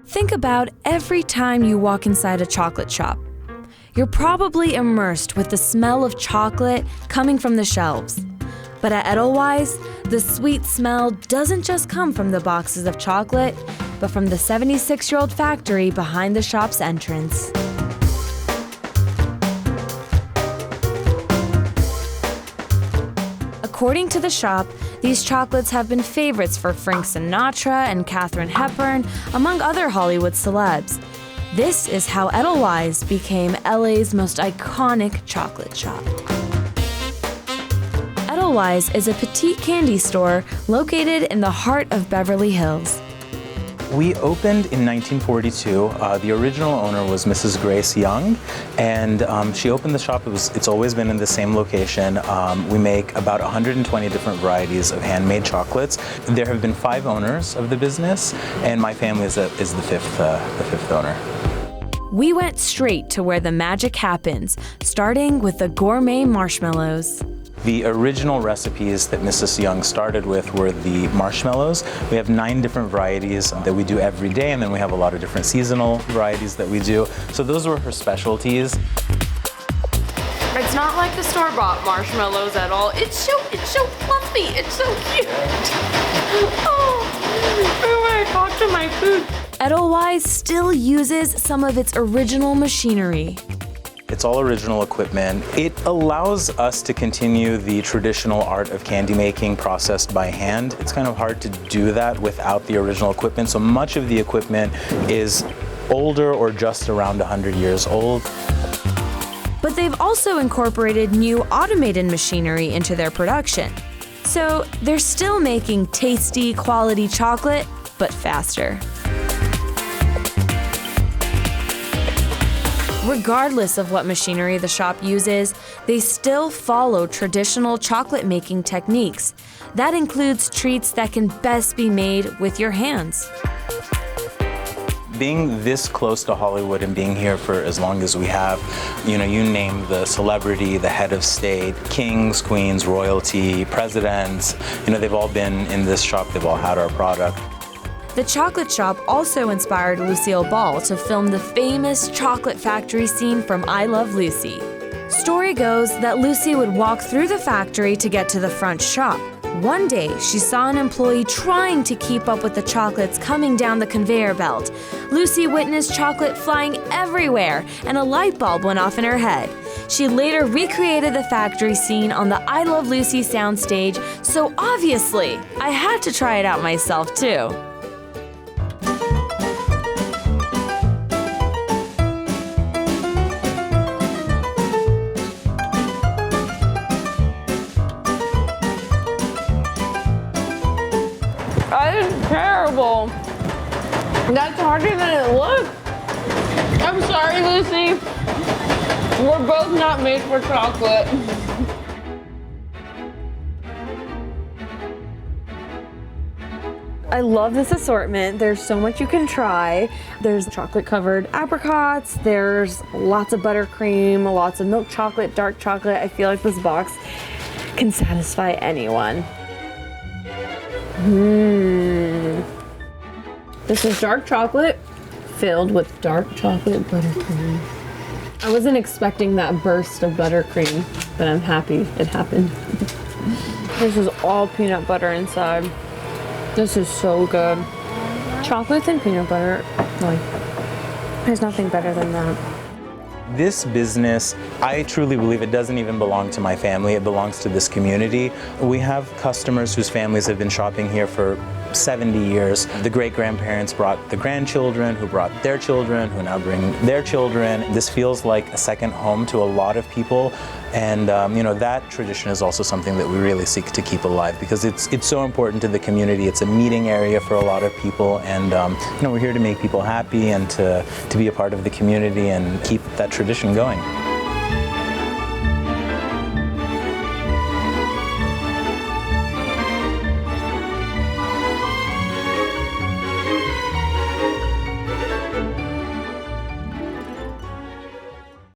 Think about every time you walk inside a chocolate shop. You're probably immersed with the smell of chocolate coming from the shelves. But at Edelweiss, the sweet smell doesn't just come from the boxes of chocolate, but from the 76-year-old factory behind the shop's entrance. According to the shop, these chocolates have been favorites for Frank Sinatra and Katharine Hepburn, among other Hollywood celebs. This is how Edelweiss became LA's most iconic chocolate shop. Edelweiss is a petite candy store located in the heart of Beverly Hills. We opened in 1942. The original owner was Mrs. Grace Young, and she opened the shop. It's always been in the same location. We make about 120 different varieties of handmade chocolates. There have been 5 owners of the business, and my family is the fifth owner. We went straight to where the magic happens, starting with the gourmet marshmallows. The original recipes that Mrs. Young started with were the marshmallows. We have 9 different varieties that we do every day, and then we have a lot of different seasonal varieties that we do. So those were her specialties. It's not like the store-bought marshmallows at all. It's so fluffy. It's so cute. Oh, when I talk to my food. Edelweiss still uses some of its original machinery. It's all original equipment. It allows us to continue the traditional art of candy making processed by hand. It's kind of hard to do that without the original equipment, so much of the equipment is older or just around 100 years old. But they've also incorporated new automated machinery into their production. So they're still making tasty, quality chocolate, but faster. Regardless of what machinery the shop uses, they still follow traditional chocolate-making techniques. That includes treats that can best be made with your hands. Being this close to Hollywood and being here for as long as we have, you name the celebrity, the head of state, kings, queens, royalty, presidents, they've all been in this shop, they've all had our product. The chocolate shop also inspired Lucille Ball to film the famous chocolate factory scene from I Love Lucy. Story goes that Lucy would walk through the factory to get to the front shop. One day, she saw an employee trying to keep up with the chocolates coming down the conveyor belt. Lucy witnessed chocolate flying everywhere, and a light bulb went off in her head. She later recreated the factory scene on the I Love Lucy soundstage, so obviously, I had to try it out myself too. That is terrible. That's harder than it looks. I'm sorry, Lucy. We're both not made for chocolate. I love this assortment. There's so much you can try. There's chocolate-covered apricots. There's lots of buttercream, lots of milk chocolate, dark chocolate. I feel like this box can satisfy anyone. This is dark chocolate filled with dark chocolate buttercream. I wasn't expecting that burst of buttercream, but I'm happy it happened. This is all peanut butter inside. This is so good. Chocolates and peanut butter, like, there's nothing better than that. This business, I truly believe it doesn't even belong to my family, it belongs to this community. We have customers whose families have been shopping here for 70 years. The great-grandparents brought the grandchildren, who brought their children, who now bring their children. This feels like a second home to a lot of people, and that tradition is also something that we really seek to keep alive because it's so important to the community. It's a meeting area for a lot of people, and we're here to make people happy and to be a part of the community and keep that tradition going.